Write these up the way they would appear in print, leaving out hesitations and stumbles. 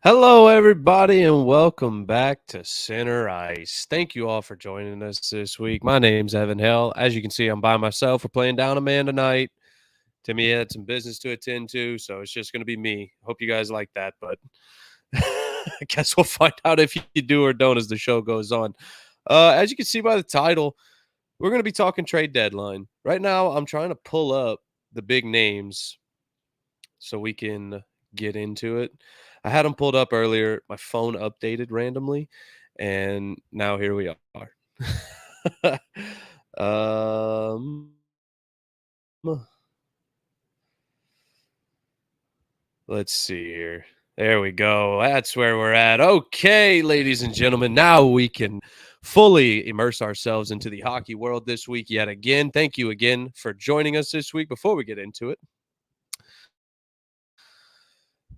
Hello, everybody, and welcome back to Center Ice. Thank you all for joining us this week. My name's Evan Hill. As you can see, I'm by myself. We're playing down a man tonight. Timmy had some business to attend to, so it's just going to be me. Hope you guys like that, but I guess we'll find out if you do or don't as the show goes on. As you can see by the title, we're going to be talking trade deadline. Right now, I'm trying to pull up the big names so we can get into it. I had them pulled up earlier. My phone updated randomly, and now here we are. um, let's see here. There we go. That's where we're at. Okay, ladies and gentlemen, now we can fully immerse ourselves into the hockey world this week yet again. Thank you again for joining us this week. Before we get into it,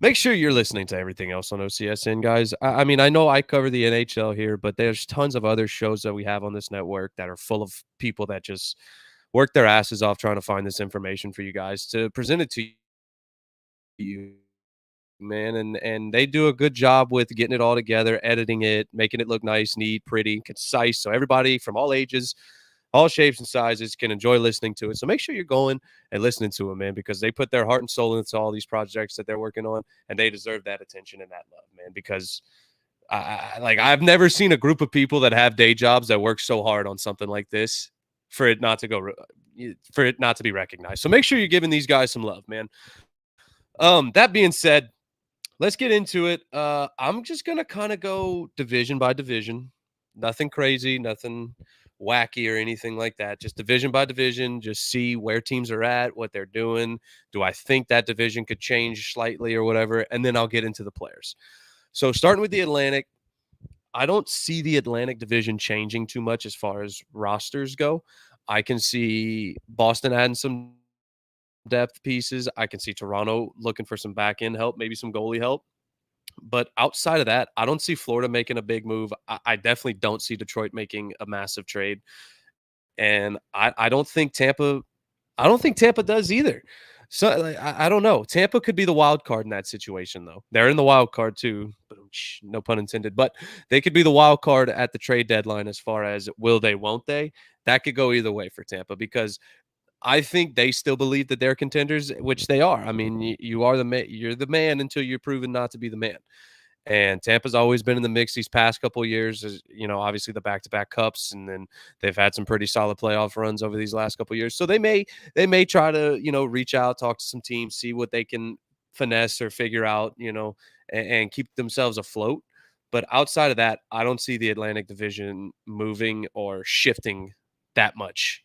make sure you're listening to everything else on OCSN, guys. I mean, I know I cover the NHL here, but there's tons of other shows that we have on this network that are full of people that just work their asses off trying to find this information for you guys to present it to you, man. And they do a good job with getting it all together, editing it, making it look nice, neat, pretty, concise, so everybody from all ages, all shapes and sizes can enjoy listening to it. So make sure you're going and listening to them, man, because they put their heart and soul into all these projects that they're working on, and they deserve that attention and that love, man. Because I've never seen a group of people that have day jobs that work so hard on something like this for it not to for it not to be recognized. So make sure you're giving these guys some love, man. That being said, let's get into it. I'm just gonna kind of go division by division. Nothing crazy, nothing wacky or anything like that. Just division by division, just see where teams are at, what they're doing. Do I think that division could change slightly or whatever? And then I'll get into the players. So starting with the Atlantic, I don't see the Atlantic division changing too much as far as rosters go. I can see Boston adding some depth pieces. I can see Toronto looking for some back end help, maybe some goalie help. But outside of that, I don't see Florida making a big move. I definitely don't see Detroit making a massive trade. And I don't think Tampa I don't think Tampa does either. So like, I don't know. Tampa could be the wild card in that situation, though. They're in the wild card too. No pun intended. But they could be the wild card at the trade deadline as far as will they, won't they? That could go either way for Tampa because I think they still believe that they're contenders, which they are. I mean, you are you're the man until you're proven not to be the man. And Tampa's always been in the mix these past couple of years, as you know, obviously the back-to-back cups, and then they've had some pretty solid playoff runs over these last couple of years. So they may try to, reach out, talk to some teams, see what they can finesse or figure out, and keep themselves afloat. But outside of that, I don't see the Atlantic Division moving or shifting that much,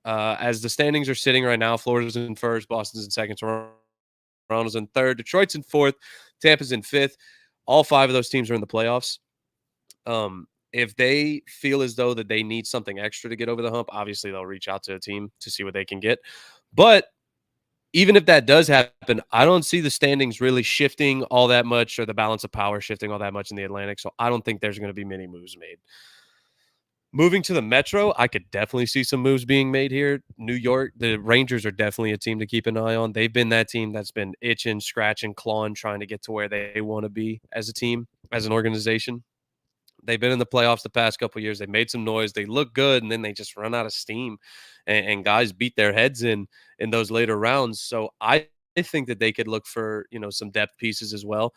as the standings are sitting right now, Florida's in first, Boston's in second, Toronto's in third, Detroit's in fourth, Tampa's in fifth. All five of those teams are in the playoffs. If they feel as though that they need something extra to get over the hump, obviously they'll reach out to a team to see what they can get. But even if that does happen, I don't see the standings really shifting all that much or the balance of power shifting all that much in the Atlantic. So I don't think there's going to be many moves made. Moving to the Metro, I could definitely see some moves being made here. New York, the Rangers are definitely a team to keep an eye on. They've been that team that's been itching, scratching, clawing, trying to get to where they want to be as a team, as an organization. They've been in the playoffs the past couple of years. They made some noise. They look good, and then they just run out of steam, and guys beat their heads in those later rounds. So I think that they could look for some depth pieces as well.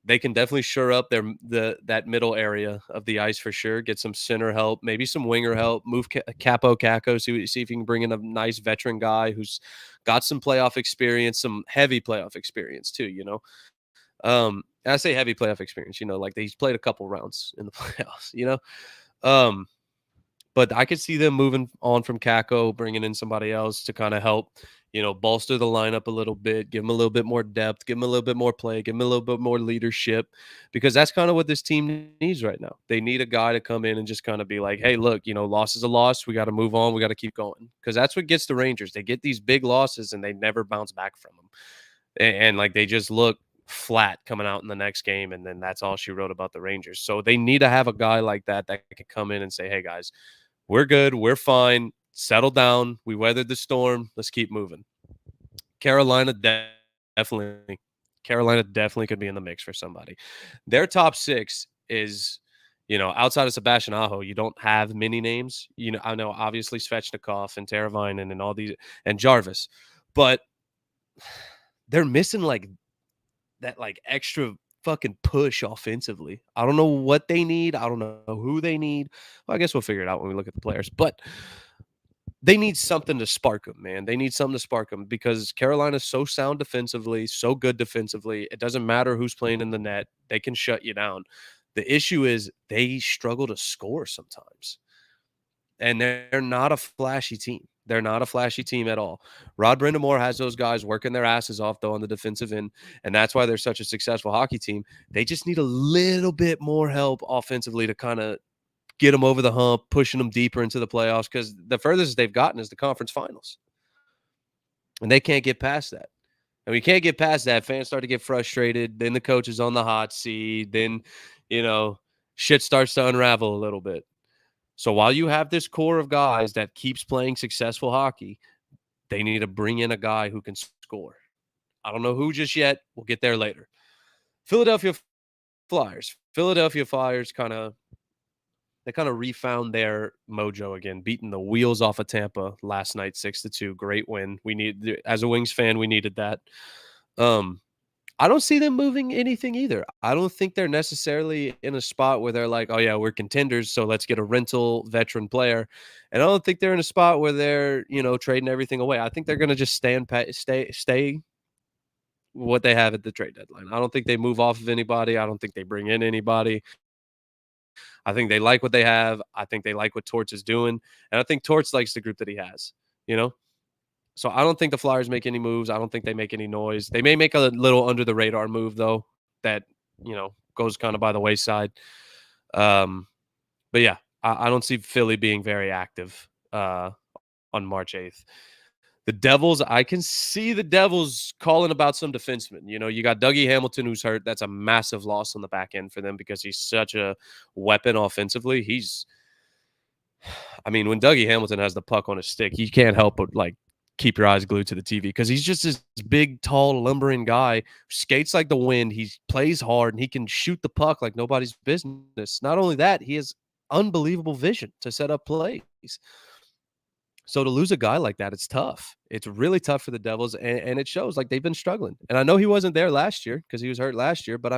They can definitely shore up that middle area of the ice for sure. Get some center help, maybe some winger help. Move Capo Caco. See if you can bring in a nice veteran guy who's got some playoff experience, some heavy playoff experience too. And I say heavy playoff experience. Like he's played a couple rounds in the playoffs. Um, but I could see them moving on from Kako, bringing in somebody else to kind of help, bolster the lineup a little bit, give them a little bit more depth, give them a little bit more play, give them a little bit more leadership, because that's kind of what this team needs right now. They need a guy to come in and just kind of be like, hey, look, loss is a loss. We got to move on. We got to keep going, because that's what gets the Rangers. They get these big losses and they never bounce back from them. And like they just look flat coming out in the next game, and then that's all she wrote about the Rangers. So they need to have a guy like that can come in and say, hey guys, we're good. We're fine. Settle down. We weathered the storm. Let's keep moving. Carolina, definitely. Carolina definitely could be in the mix for somebody. Their top 6 is, outside of Sebastian Aho, you don't have many names. I know obviously Svechnikov and Teravainen and all these and Jarvis, but they're missing like that like extra fucking push offensively. I don't know what they need. I don't know who they need. Well, I guess we'll figure it out when we look at the players. But they need something to spark them, man. They need something to spark them because Carolina's so sound defensively, so good defensively. It doesn't matter who's playing in the net. They can shut you down. The issue is they struggle to score sometimes. And they're not a flashy team. They're not a flashy team at all. Rod Brindamore has those guys working their asses off, though, on the defensive end, and that's why they're such a successful hockey team. They just need a little bit more help offensively to kind of get them over the hump, pushing them deeper into the playoffs because the furthest they've gotten is the conference finals, and they can't get past that. And we can't get past that. Fans start to get frustrated. Then the coach is on the hot seat. Then, you know, shit starts to unravel a little bit. So while you have this core of guys that keeps playing successful hockey, they need to bring in a guy who can score. I don't know who just yet. We'll get there later. Philadelphia Flyers. Philadelphia Flyers kind of refound their mojo again, beating the wheels off of Tampa last night 6-2. Great win. As a Wings fan, we needed that. I don't see them moving anything either. I don't think they're necessarily in a spot where they're like, "Oh yeah, we're contenders, so let's get a rental veteran player." And I don't think they're in a spot where they're, trading everything away. I think they're going to just stay what they have at the trade deadline. I don't think they move off of anybody. I don't think they bring in anybody. I think they like what they have. I think they like what Torts is doing, and I think Torts likes the group that he has. You know, so I don't think the Flyers make any moves. I don't think they make any noise. They may make a little under the radar move though that, goes kind of by the wayside. But yeah, I don't see Philly being very active on March 8th. The Devils, I can see the Devils calling about some defensemen. You got Dougie Hamilton who's hurt. That's a massive loss on the back end for them because he's such a weapon offensively. When Dougie Hamilton has the puck on his stick, you can't help but like keep your eyes glued to the TV because he's just this big, tall, lumbering guy who skates like the wind. He plays hard and he can shoot the puck like nobody's business. Not only that, he has unbelievable vision to set up plays. So to lose a guy like that, it's tough. It's really tough for the Devils, and it shows like they've been struggling. And I know he wasn't there last year because he was hurt last year, but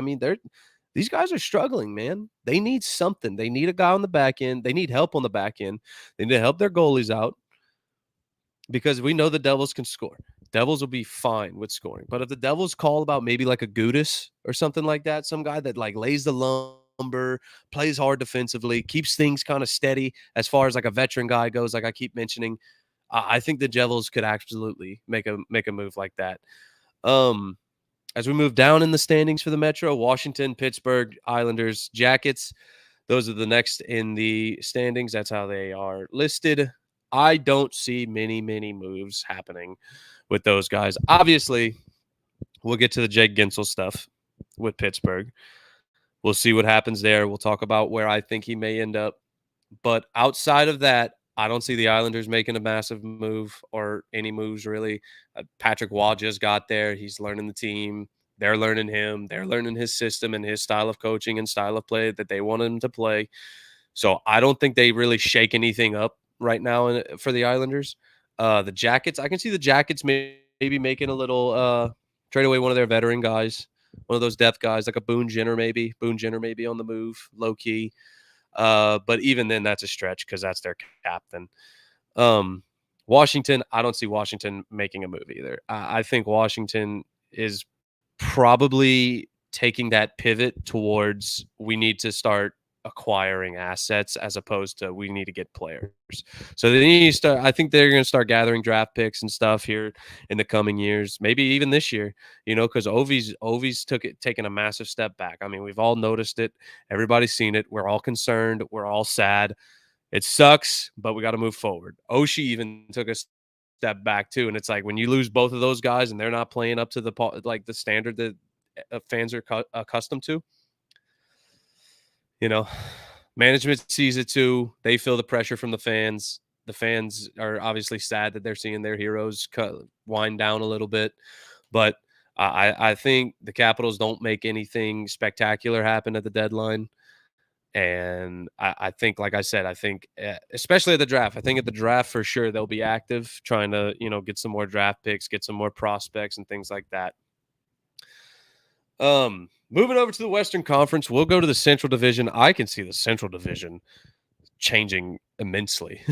these guys are struggling, man. They need something. They need a guy on the back end. They need help on the back end. They need to help their goalies out because we know the Devils can score. Devils will be fine with scoring. But if the Devils call about maybe like a Gudis or something like that, some guy that like lays the lumber, plays hard defensively, keeps things kind of steady as far as like a veteran guy goes, like I keep mentioning, I think the Devils could absolutely make a move like that. As we move down in the standings for the Metro, Washington, Pittsburgh, Islanders, Jackets, those are the next in the standings. That's how they are listed. I don't see many moves happening with those guys. Obviously, we'll get to the Jake Gensel stuff with Pittsburgh. We'll see what happens there. We'll talk about where I think he may end up. But outside of that, I don't see the Islanders making a massive move or any moves really. Patrick Waugh just got there. He's learning the team. They're learning him. They're learning his system and his style of coaching and style of play that they want him to play. So I don't think they really shake anything up right now for the Islanders. The Jackets, I can see the Jackets maybe making a little trade away one of their veteran guys, one of those depth guys, like a Boone Jenner maybe. Boone Jenner maybe on the move, low key. But even then, that's a stretch because that's their captain. Washington, I don't see Washington making a move either. I think Washington is probably taking that pivot towards we need to start acquiring assets as opposed to we need to get players. So they need to start. I think they're going to start gathering draft picks and stuff here in the coming years, maybe even this year. Because Ovi's taken a massive step back. I mean, we've all noticed it. Everybody's seen it. We're all concerned. We're all sad. It sucks, but we got to move forward. Oshie even took a step back too, and it's like when you lose both of those guys and they're not playing up to the standard that fans are accustomed to. Management sees it too. They feel the pressure from the fans. The fans are obviously sad that they're seeing their heroes wind down a little bit. But I think the Capitals don't make anything spectacular happen at the deadline. And I think, like I said, I think, especially at the draft, I think at the draft for sure they'll be active, trying to get some more draft picks, get some more prospects, and things like that. Moving over to the Western Conference, we'll go to the Central Division. I can see the Central Division changing immensely.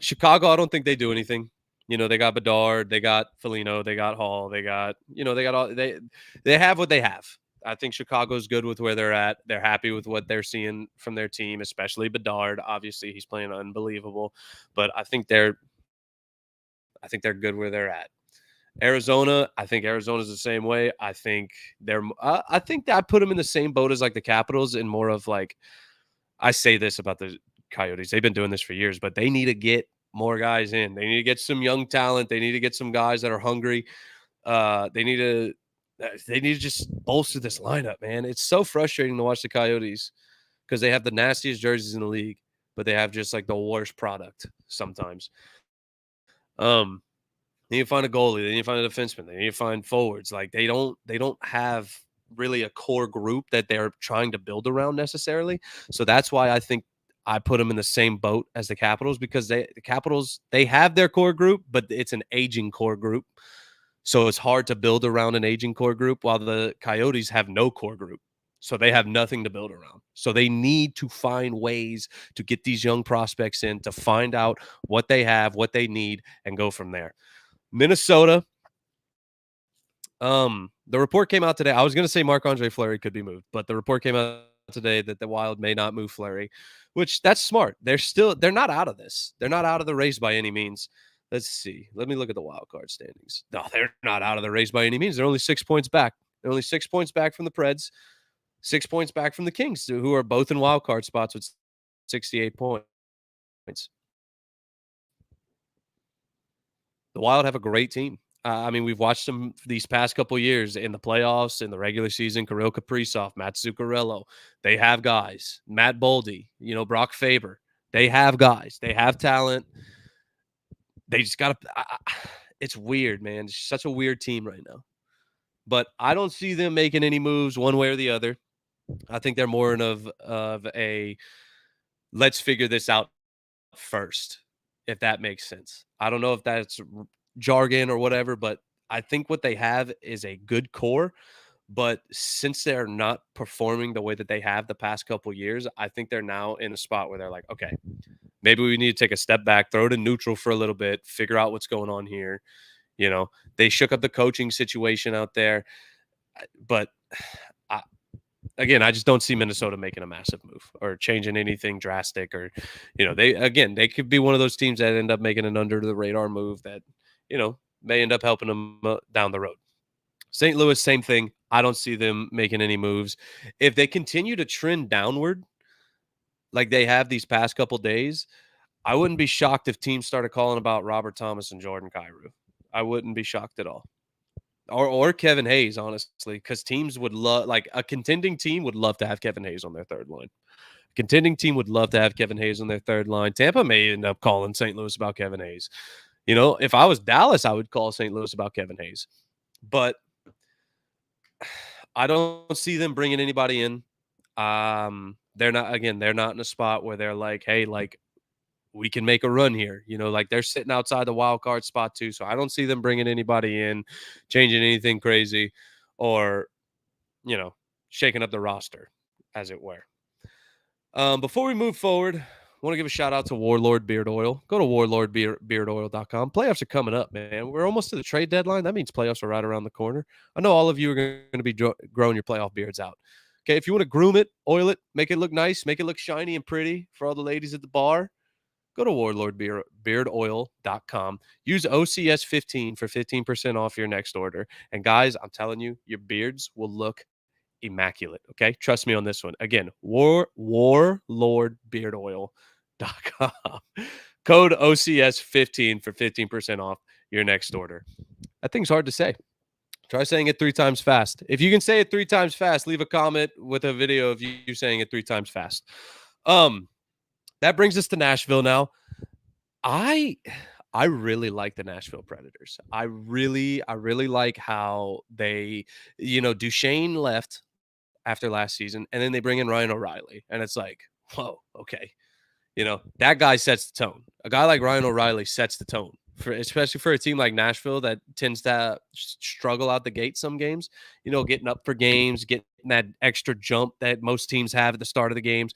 Chicago, I don't think they do anything. They got Bedard, they got Foligno, they got Hall, they got they got all they have what they have. I think Chicago's good with where they're at. They're happy with what they're seeing from their team, especially Bedard. Obviously, he's playing unbelievable, but I think they're good where they're at. Arizona, I think Arizona's the same way. I think that I put them in the same boat as like the Capitals, and more of like, I say this about the Coyotes. They've been doing this for years, but they need to get more guys in. They need to get some young talent. They need to get some guys that are hungry. They need to just bolster this lineup, man. It's so frustrating to watch the Coyotes because they have the nastiest jerseys in the league, but they have just like the worst product sometimes. Um, they need to find a goalie. They need to find a defenseman. They need to find forwards. Like they don't have really a core group that they're trying to build around necessarily. So that's why I think I put them in the same boat as the Capitals, because the Capitals, they have their core group, but it's an aging core group. So it's hard to build around an aging core group, while the Coyotes have no core group. So they have nothing to build around. So they need to find ways to get these young prospects in, to find out what they have, what they need, and go from there. Minnesota, the report came out today. I was going to say Marc-Andre Fleury could be moved, but the report came out today that the Wild may not move Fleury, which that's smart. They're not out of this. They're not out of the race by any means. Let's see. Let me look at the wild card standings. No, they're not out of the race by any means. They're only 6 points back. They're only 6 points back from the Preds, 6 points back from the Kings, who are both in wild card spots with 68 points. The Wild have a great team. I mean, we've watched them these past couple years in the playoffs, in the regular season. Kirill Kaprizov, Matt Zuccarello. They have guys. Matt Boldy, Brock Faber. They have guys. They have talent. They just got to. It's weird, man. It's such a weird team right now. But I don't see them making any moves one way or the other. I think they're more of a let's figure this out first, if that makes sense. I don't know if that's jargon or whatever, but I think what they have is a good core. But since they're not performing the way that they have the past couple years, I think they're now in a spot where they're like, okay, maybe we need to take a step back, throw it in neutral for a little bit, figure out what's going on here. They shook up the coaching situation out there, but I, again, I just don't see Minnesota making a massive move or changing anything drastic, or they could be one of those teams that end up making an under the radar move that may end up helping them down the road. St. Louis, same thing. I don't see them making any moves. If they continue to trend downward like they have these past couple days, I wouldn't be shocked if teams started calling about Robert Thomas and Jordan Kyrou. I wouldn't be shocked at all. Or Kevin Hayes, honestly, because teams would love, like a contending team would love to have Kevin Hayes on their third line. A contending team would love to have Kevin Hayes on their third line. Tampa may end up calling St. Louis about Kevin Hayes. If I was Dallas, I would call St. Louis about Kevin Hayes. But I don't see them bringing anybody in. They're not in a spot where they're like, hey, like, we can make a run here. Like they're sitting outside the wild card spot too. So I don't see them bringing anybody in, changing anything crazy, or, shaking up the roster, as it were. Before we move forward, I want to give a shout out to Warlord Beard Oil. Go to warlordbeardoil.com. Playoffs are coming up, man. We're almost to the trade deadline. That means playoffs are right around the corner. I know all of you are going to be growing your playoff beards out. Okay, if you want to groom it, oil it, make it look nice, make it look shiny and pretty for all the ladies at the bar, go to warlordbeardoil.com. Use OCS15 for 15% off your next order. And guys, I'm telling you, your beards will look immaculate. Okay, trust me on this one. Again, warlordbeardoil.com. Code OCS15 for 15% off your next order. That thing's hard to say. Try saying it 3 times fast. If you can say it 3 times fast, leave a comment with a video of you saying it 3 times fast. That brings us to Nashville now. I I really like the Nashville Predators. I really like how they, Duchesne left after last season, and then they bring in Ryan O'Reilly, and it's like, whoa, okay, that guy sets the tone. A guy like Ryan O'Reilly sets the tone for, especially for a team like Nashville that tends to struggle out the gate some games. Getting up for games, getting that extra jump that most teams have at the start of the games.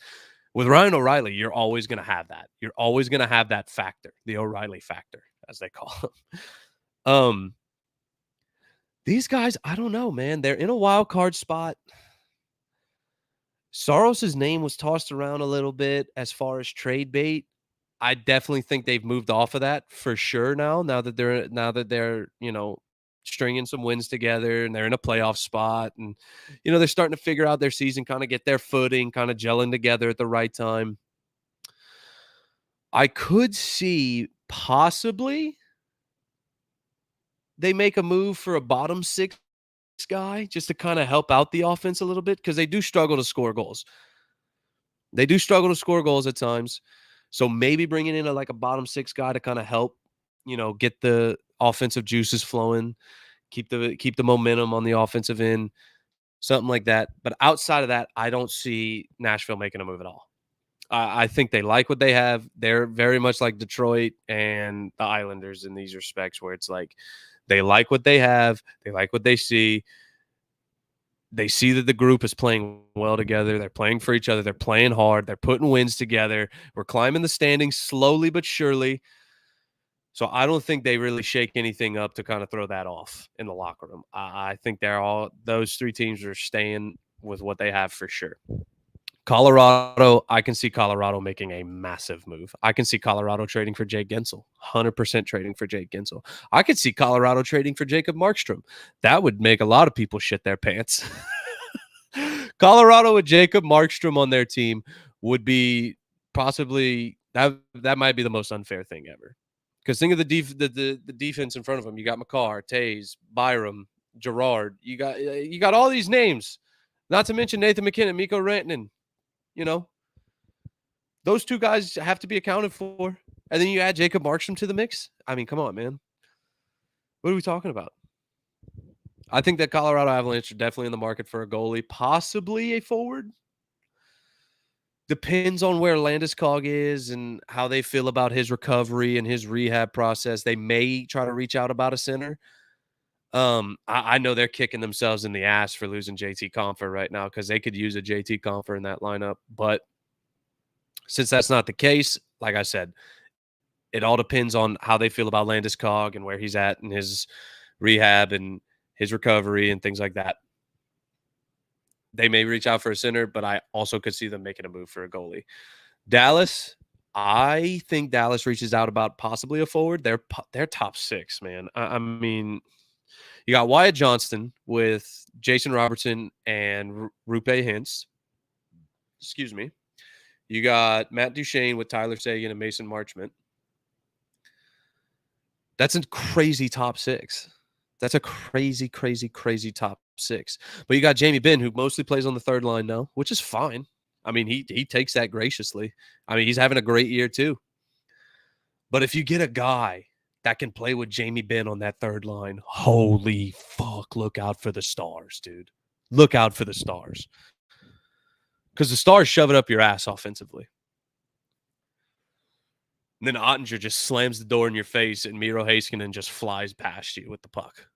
With Ryan O'Reilly, you're always going to have that. You're always going to have that factor, the O'Reilly factor, as they call him. Um, these guys, I don't know, man. They're in a wild card spot. Saros's name was tossed around a little bit as far as trade bait. I definitely think they've moved off of that for sure now. Now that they're stringing some wins together and they're in a playoff spot, and they're starting to figure out their season, kind of get their footing, kind of gelling together at the right time. I could see possibly they make a move for a bottom six guy just to kind of help out the offense a little bit, because they do struggle to score goals. They do struggle to score goals at times. So maybe bringing in like a bottom six guy to kind of help, get the offensive juices flowing, keep the momentum on the offensive end, something like that. But outside of that, I don't see Nashville making a move at all. I think they like what they have. They're very much like Detroit and the Islanders in these respects, where it's like they like what they have, they like what they see. They see that the group is playing well together. They're playing for each other. They're playing hard. They're putting wins together. We're climbing the standings slowly but surely. So I don't think they really shake anything up to kind of throw that off in the locker room. I think those three teams are staying with what they have for sure. Colorado, I can see Colorado making a massive move. I can see Colorado trading for Jake Gensel, 100% trading for Jake Gensel. I could see Colorado trading for Jacob Markstrom. That would make a lot of people shit their pants. Colorado with Jacob Markstrom on their team would be possibly that might be the most unfair thing ever. Because think of the defense in front of them. You got McCarr, Tays, Byram, Gerard. You got all these names. Not to mention Nathan McKinnon, Mikko Rantanen. You know, those two guys have to be accounted for. And then you add Jacob Markstrom to the mix. I mean, come on, man. What are we talking about? I think that Colorado Avalanche are definitely in the market for a goalie, possibly a forward. Depends on where Landeskog is and how they feel about his recovery and his rehab process. They may try to reach out about a center. I know they're kicking themselves in the ass for losing JT Compher right now, because they could use a JT Compher in that lineup. But since that's not the case, like I said, it all depends on how they feel about Landeskog and where he's at in his rehab and his recovery and things like that. They may reach out for a center, but I also could see them making a move for a goalie. Dallas, I think Dallas reaches out about possibly a forward. They're top six, man. I mean, you got Wyatt Johnston with Jason Robertson and Rupe Hintz. Excuse me. You got Matt Duchesne with Tyler Seguin and Mason Marchment. That's a crazy top six. That's a crazy, crazy, crazy top six. But you got Jamie Benn, who mostly plays on the third line now, which is fine. I mean, he takes that graciously. I mean, he's having a great year too. But if you get a guy that can play with Jamie Benn on that third line, holy fuck, look out for the Stars, dude. Look out for the Stars. Because the Stars shove it up your ass offensively. And then Ottinger just slams the door in your face, and Miro Heiskanen just flies past you with the puck.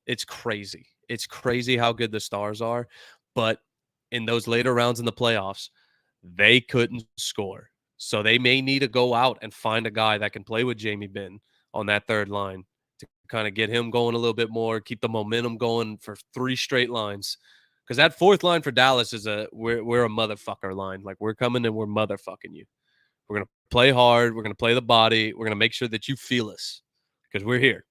It's crazy. It's crazy how good the Stars are. But in those later rounds in the playoffs, they couldn't score. So they may need to go out and find a guy that can play with Jamie Benn on that third line to kind of get him going a little bit more, keep the momentum going for 3 straight lines. Because that fourth line for Dallas is we're a motherfucker line. Like, we're coming and we're motherfucking you. We're going to play hard. We're going to play the body. We're going to make sure that you feel us, because we're here.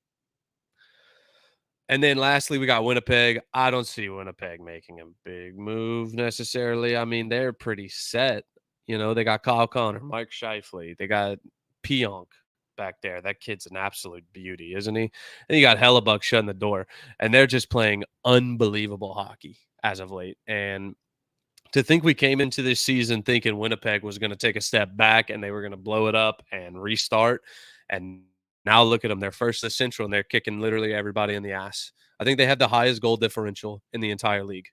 And then lastly, we got Winnipeg. I don't see Winnipeg making a big move necessarily. I mean, they're pretty set. They got Kyle Connor, Mike Scheifele. They got Pionk back there. That kid's an absolute beauty, isn't he? And you got Hellebuck shutting the door. And they're just playing unbelievable hockey as of late. And to think we came into this season thinking Winnipeg was going to take a step back and they were going to blow it up and restart, and Now look at them. They're first in the Central, and they're kicking literally everybody in the ass. I think they have the highest goal differential in the entire league.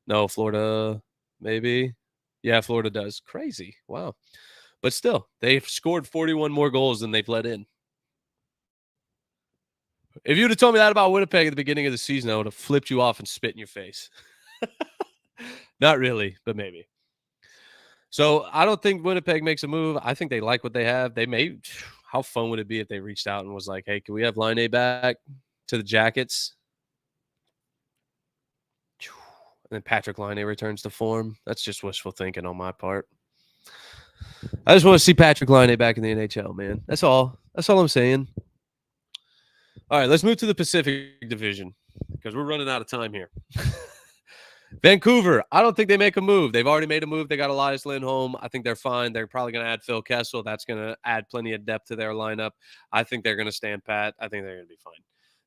No, Florida, maybe. Yeah, Florida does. Crazy. Wow. But still, they've scored 41 more goals than they've let in. If you'd have told me that about Winnipeg at the beginning of the season, I would have flipped you off and spit in your face. Not really, but maybe. So I don't think Winnipeg makes a move. I think they like what they have. They may. How fun would it be if they reached out and was like, "Hey, can we have Line A back to the Jackets?" And then Patrick Line A returns to form. That's just wishful thinking on my part. I just want to see Patrick Line A back in the NHL, man. That's all. That's all I'm saying. All right, let's move to the Pacific Division because we're running out of time here. Vancouver, I don't think they make a move. They've already made a move. They got Elias Lindholm. I think they're fine. They're probably going to add Phil Kessel. That's going to add plenty of depth to their lineup. I think they're going to stand pat. I think they're going to be fine.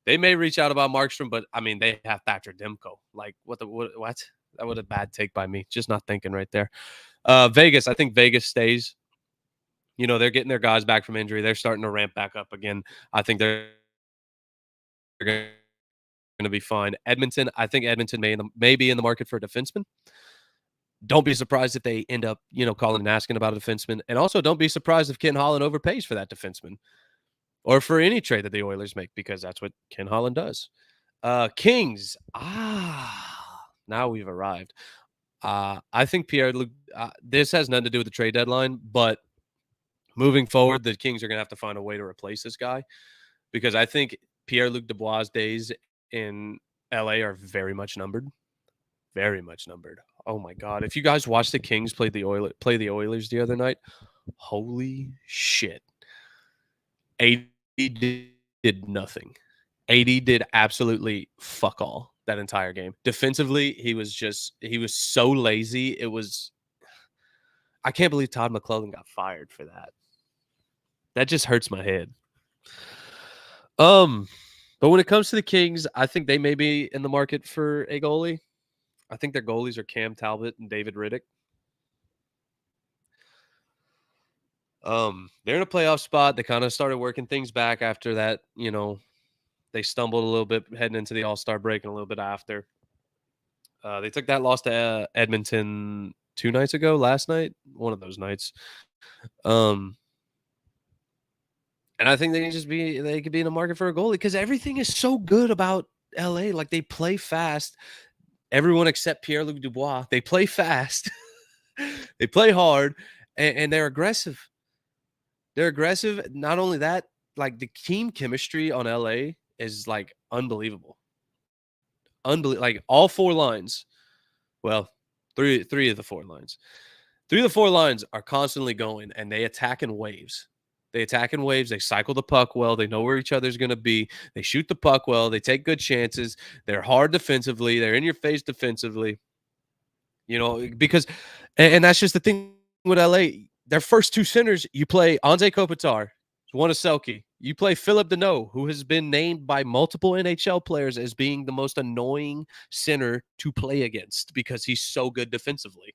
They may reach out about Markstrom, but I mean, they have Thatcher Demko. Like, what? That was a bad take by me. Just not thinking right there. Vegas, I think Vegas stays. You know, they're getting their guys back from injury. They're starting to ramp back up again. I think they're going to be fine. Edmonton, I think Edmonton may be in the market for a defenseman. Don't be surprised if they end up, calling and asking about a defenseman. And also don't be surprised if Ken Holland overpays for that defenseman or for any trade that the Oilers make, because that's what Ken Holland does. Kings. Now we've arrived. I think Pierre-Luc, this has nothing to do with the trade deadline, but moving forward, the Kings are going to have to find a way to replace this guy, because I think Pierre-Luc Dubois' days in LA are very much numbered. Very much numbered. Oh my God. If you guys watched the Kings play the Oilers the other night, holy shit. 80 did nothing. 80 did absolutely fuck all that entire game. Defensively, he was so lazy. I can't believe Todd McClellan got fired for that. That just hurts my head. But when it comes to the Kings, I think they may be in the market for a goalie. I think their goalies are Cam Talbot and David Riddick. They're in a playoff spot. They kind of started working things back after that. They stumbled a little bit heading into the All-Star break and a little bit after. They took that loss to Edmonton last night, one of those nights. And I think they could be in the market for a goalie because everything is so good about LA. Like, they play fast. Everyone except Pierre-Luc Dubois, they play fast. They play hard, and they're aggressive. They're aggressive. Not only that, like, the team chemistry on LA is like unbelievable. Like, all four lines. Well, three of the four lines. 3 of the 4 lines are constantly going, and they attack in waves. They cycle the puck well. They know where each other's going to be. They shoot the puck well. They take good chances. They're hard defensively. They're in your face defensively. Because and that's just the thing with LA. Their first 2 centers, you play Anze Kopitar, one of Selke. You play Philip Deneau, who has been named by multiple NHL players as being the most annoying center to play against because he's so good defensively.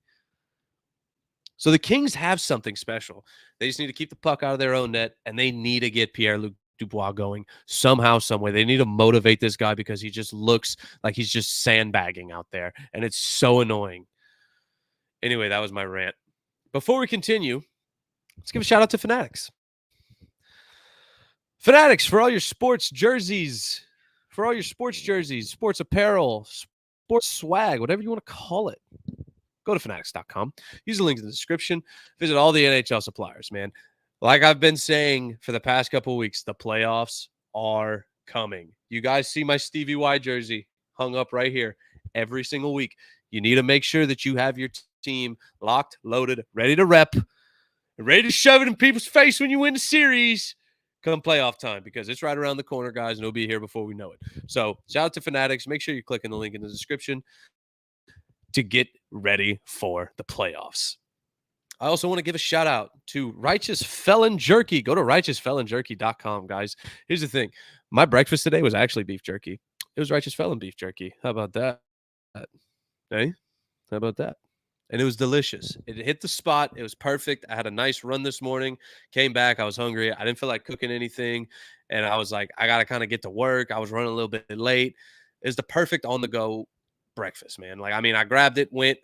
So the Kings have something special. They just need to keep the puck out of their own net, and they need to get Pierre-Luc Dubois going somehow, some way. They need to motivate this guy because he just looks like he's just sandbagging out there, and it's so annoying. Anyway, that was my rant. Before we continue, let's give a shout out to Fanatics. Fanatics, for all your sports jerseys, sports apparel, sports swag, whatever you want to call it. Go to fanatics.com. Use the link in the description. Visit all the NHL suppliers, man. Like I've been saying for the past couple of weeks, the playoffs are coming. You guys see my Stevie Y jersey hung up right here every single week. You need to make sure that you have your team locked, loaded, ready to rep, ready to shove it in people's face when you win the series come playoff time, because it's right around the corner, guys, and it'll be here before we know it. So shout out to Fanatics. Make sure you're clicking the link in the description to get ready for the playoffs. I also want to give a shout out to Righteous Felon Jerky. Go to righteousfelonjerky.com, guys. Here's the thing. My breakfast today was actually beef jerky. It was Righteous Felon beef jerky. How about that? Hey, how about that? And it was delicious. It hit the spot. It was perfect. I had a nice run this morning. Came back. I was hungry. I didn't feel like cooking anything. and I was like, I gotta kind of get to work. I was running a little bit late. It's the perfect on the go breakfast, man. Like, I mean, I grabbed it, went,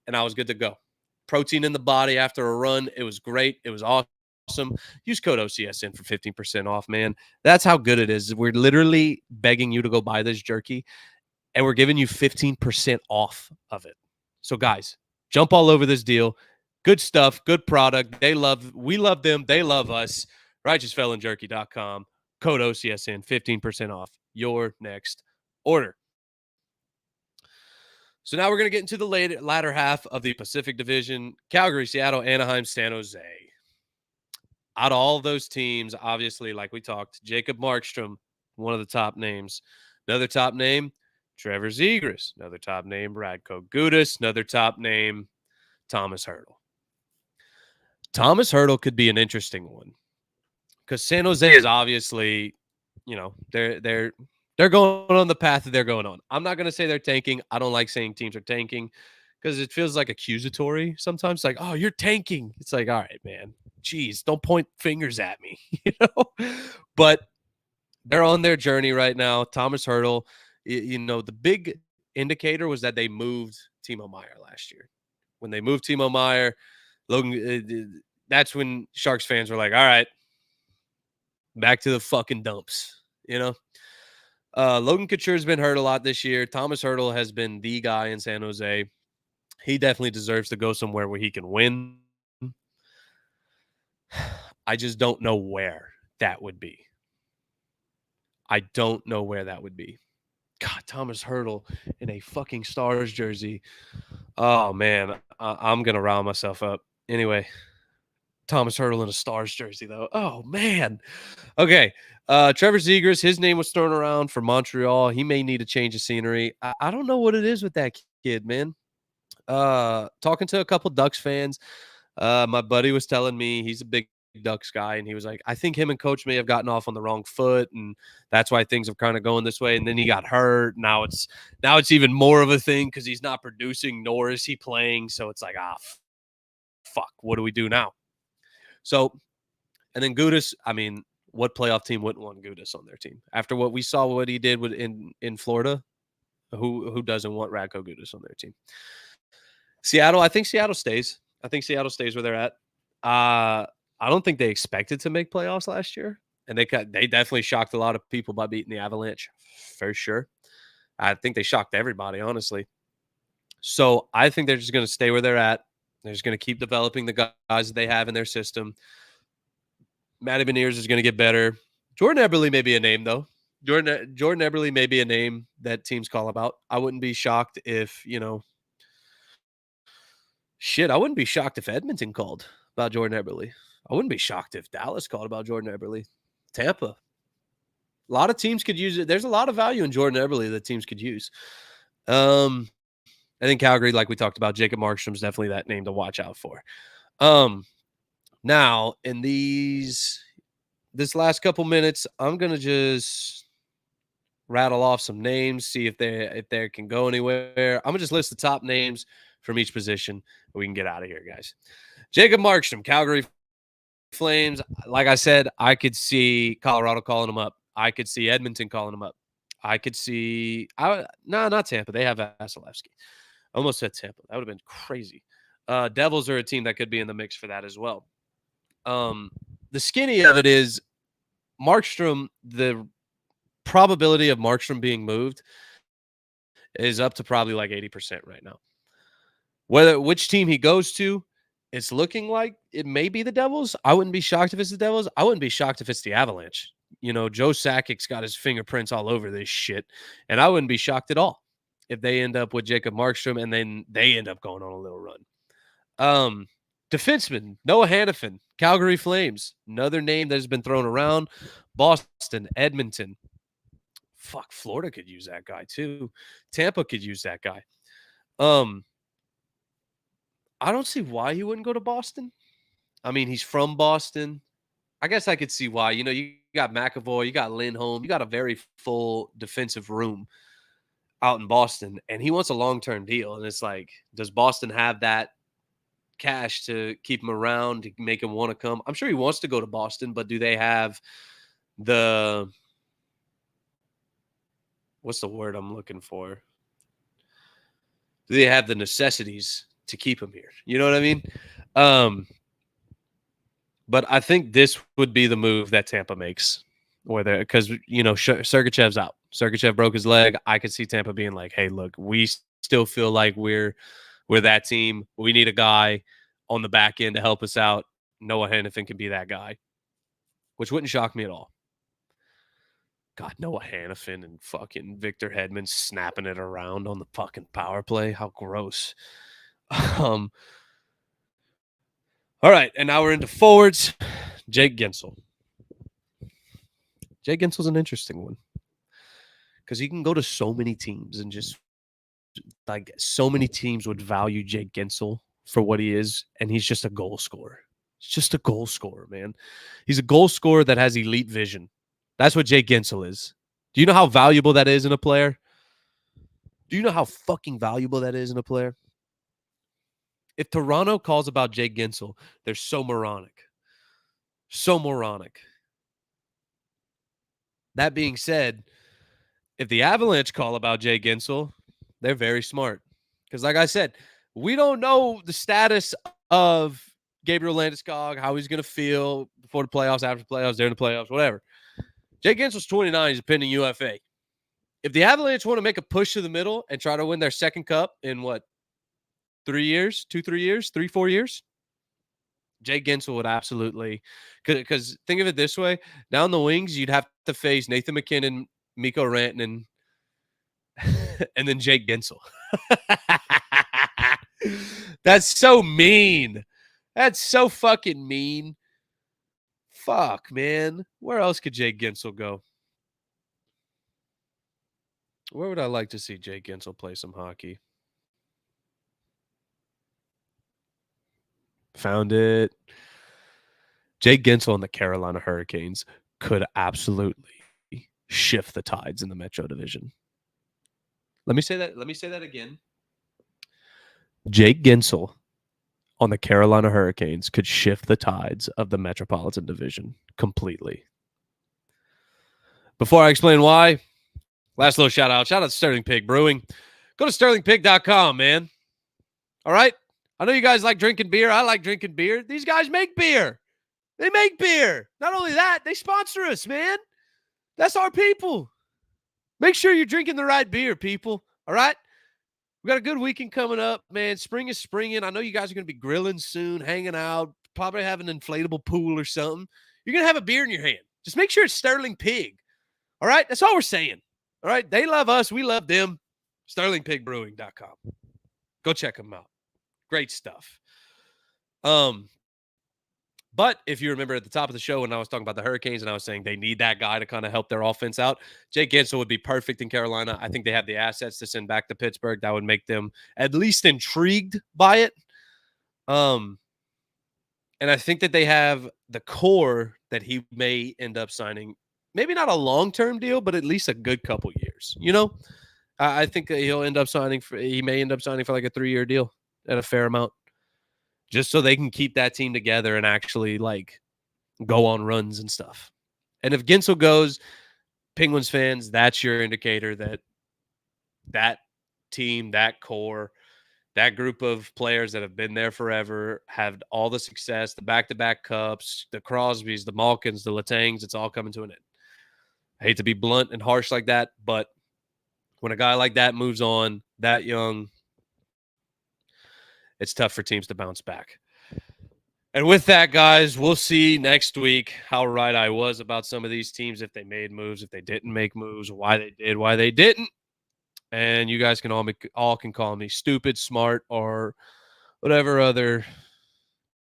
and I was good to go. Protein in the body after a run. It was great. It was awesome. Use code OCSN for 15% off, man. That's how good it is. We're literally begging you to go buy this jerky, and we're giving you 15% off of it. So, guys, jump all over this deal. Good stuff, good product. We love them. They love us. RighteousFelonJerky.com. Code OCSN, 15% off your next order. So now we're going to get into the latter half of the Pacific Division. Calgary, Seattle, Anaheim, San Jose. Out of all those teams, obviously, like we talked, Jacob Markstrom, one of the top names. Another top name, Trevor Zegras. Another top name, Radko Gudas. Another top name, Thomas Hertl. Thomas Hertl could be an interesting one because San Jose is obviously, they're going on the path that they're going on. I'm not going to say they're tanking. I don't like saying teams are tanking because it feels like accusatory sometimes. Like, oh, you're tanking. It's like, all right, man. Jeez, don't point fingers at me, But they're on their journey right now. Thomas Hertl, the big indicator was that they moved Timo Meier last year. When they moved Timo Meier, Logan, that's when Sharks fans were like, all right, back to the fucking dumps, Logan Couture's been hurt a lot this year. Thomas Hertl has been the guy in San Jose. He definitely deserves to go somewhere where he can win. I just don't know where that would be. I don't know where that would be. God, Thomas Hertl in a fucking Stars jersey. Oh, man. I'm going to rile myself up. Anyway, Thomas Hertl in a Stars jersey, though. Oh, man. Okay. Trevor Zegras, his name was thrown around for Montreal. He may need a change of scenery. I don't know what it is with that kid, man. Talking to a couple Ducks fans, my buddy was telling me he's a big Ducks guy, and he was like, I think him and coach may have gotten off on the wrong foot, and that's why things have kind of going this way. And then he got hurt. Now it's even more of a thing because he's not producing, nor is he playing. So it's like, fuck, what do we do now? So, and then Gudas, I mean, what playoff team wouldn't want Gudas on their team after what we saw what he did in Florida? Who doesn't want Radko Gudas on their team? Seattle, I think Seattle stays. I think Seattle stays where they're at. I don't think they expected to make playoffs last year, and they definitely shocked a lot of people by beating the Avalanche, for sure. I think they shocked everybody, honestly. So I think they're just going to stay where they're at. They're just going to keep developing the guys that they have in their system. Matty Beniers is going to get better. Jordan Eberle may be a name, though. Jordan Eberle may be a name that teams call about. I wouldn't be shocked if, I wouldn't be shocked if Edmonton called about Jordan Eberle. I wouldn't be shocked if Dallas called about Jordan Eberle. Tampa. A lot of teams could use it. There's a lot of value in Jordan Eberle that teams could use. I think Calgary, like we talked about, Jacob Markstrom is definitely that name to watch out for. Now, in this last couple minutes, I'm going to just rattle off some names, see if they can go anywhere. I'm going to just list the top names from each position. We can get out of here, guys. Jacob Markstrom, Calgary Flames. Like I said, I could see Colorado calling him up. I could see Edmonton calling him up. I could see not Tampa. They have Vasilevsky. I almost said Tampa. That would have been crazy. Devils are a team that could be in the mix for that as well. The skinny of it is Markstrom. The probability of Markstrom being moved is up to probably like 80% right now. Which team he goes to, it's looking like it may be the Devils. I wouldn't be shocked if it's the Devils. I wouldn't be shocked if it's the Avalanche. Joe Sakic's got his fingerprints all over this shit, and I wouldn't be shocked at all if they end up with Jacob Markstrom and then they end up going on a little run. Defenseman, Noah Hannafin, Calgary Flames, another name that has been thrown around. Boston, Edmonton. Fuck, Florida could use that guy too. Tampa could use that guy. I don't see why he wouldn't go to Boston. I mean, he's from Boston. I guess I could see why. You got McAvoy, you got Lindholm, you got a very full defensive room out in Boston, and he wants a long-term deal. And it's like, does Boston have that cash to keep him around, to make him want to come? I'm sure he wants to go to Boston, but do they have the what's the word I'm looking for? Do they have the necessities to keep him here? You know what I mean? Um, but I think this would be the move that Tampa makes, whether because Sergachev's out. Sergachev broke his leg. I could see Tampa being like, "Hey, look, we still feel like we're that team. We need a guy on the back end to help us out. Noah Hannafin can be that guy," which wouldn't shock me at all. God, Noah Hannafin and fucking Victor Hedman snapping it around on the fucking power play. How gross. Um, all right, and now we're into forwards. Jake Gensel. Jake Gensel's an interesting one because he can go to so many teams and just like so many teams would value Jake Gensel for what he is, and he's just a goal scorer. He's just a goal scorer, man. He's a goal scorer that has elite vision. That's what Jake Gensel is. Do you know how valuable that is in a player? Do you know how fucking valuable that is in a player? If Toronto calls about Jake Gensel, they're so moronic. So moronic. That being said, if the Avalanche call about Jake Gensel, they're very smart. Because, like I said, we don't know the status of Gabriel Landeskog, how he's going to feel before the playoffs, after the playoffs, during the playoffs, whatever. Jake Gensel's 29. He's a pending UFA. If the Avalanche want to make a push to the middle and try to win their second cup in what, 3 years, 2-3 years, 3-4 years, Jake Gensel would absolutely, because think of it this way: down the wings, you'd have to face Nathan McKinnon, Mikko Rantanen, and then Jake Gensel. That's so mean. That's so fucking mean. Fuck, man. Where else could Jake Gensel go? Where would I like to see Jake Gensel play some hockey? Found it. Jake Gensel and the Carolina Hurricanes could absolutely shift the tides in the Metro Division. Let me say that again. Jake Gensel on the Carolina Hurricanes could shift the tides of the Metropolitan Division completely. Before I explain why, last little shout out. Shout out to Sterling Pig Brewing. Go to sterlingpig.com, man. All right? I know you guys like drinking beer. I like drinking beer. These guys make beer. They make beer. Not only that, they sponsor us, man. That's our people. Make sure you're drinking the right beer, people. All right? We got a good weekend coming up, man. Spring is springing. I know you guys are going to be grilling soon, hanging out, probably have an inflatable pool or something. You're going to have a beer in your hand. Just make sure it's Sterling Pig. All right? That's all we're saying. All right? They love us. We love them. SterlingPigBrewing.com. Go check them out. Great stuff. But if you remember at the top of the show when I was talking about the Hurricanes and I was saying they need that guy to kind of help their offense out, Jake Gensel would be perfect in Carolina. I think they have the assets to send back to Pittsburgh. That would make them at least intrigued by it. And I think that they have the core that he may end up signing. Maybe not a long-term deal, but at least a good couple years. You know, I think that he may end up signing for like a 3-year deal at a fair amount, just so they can keep that team together and actually like go on runs and stuff. And if Gensel goes, Penguins fans, that's your indicator that that team, that core, that group of players that have been there forever, have all the success, the back-to-back cups, the Crosbys, the Malkins, the Letangs, it's all coming to an end. I hate to be blunt and harsh like that, but when a guy like that moves on, that young, it's tough for teams to bounce back. And with that, guys, we'll see next week how right I was about some of these teams, if they made moves, if they didn't make moves, why they did, why they didn't. And you guys can all can call me stupid, smart, or whatever other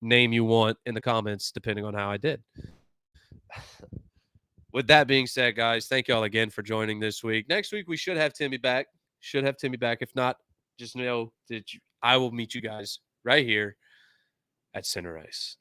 name you want in the comments, depending on how I did. With that being said, guys, thank you all again for joining this week. Next week, we should have Timmy back. If not, just know that I will meet you guys right here at Center Ice.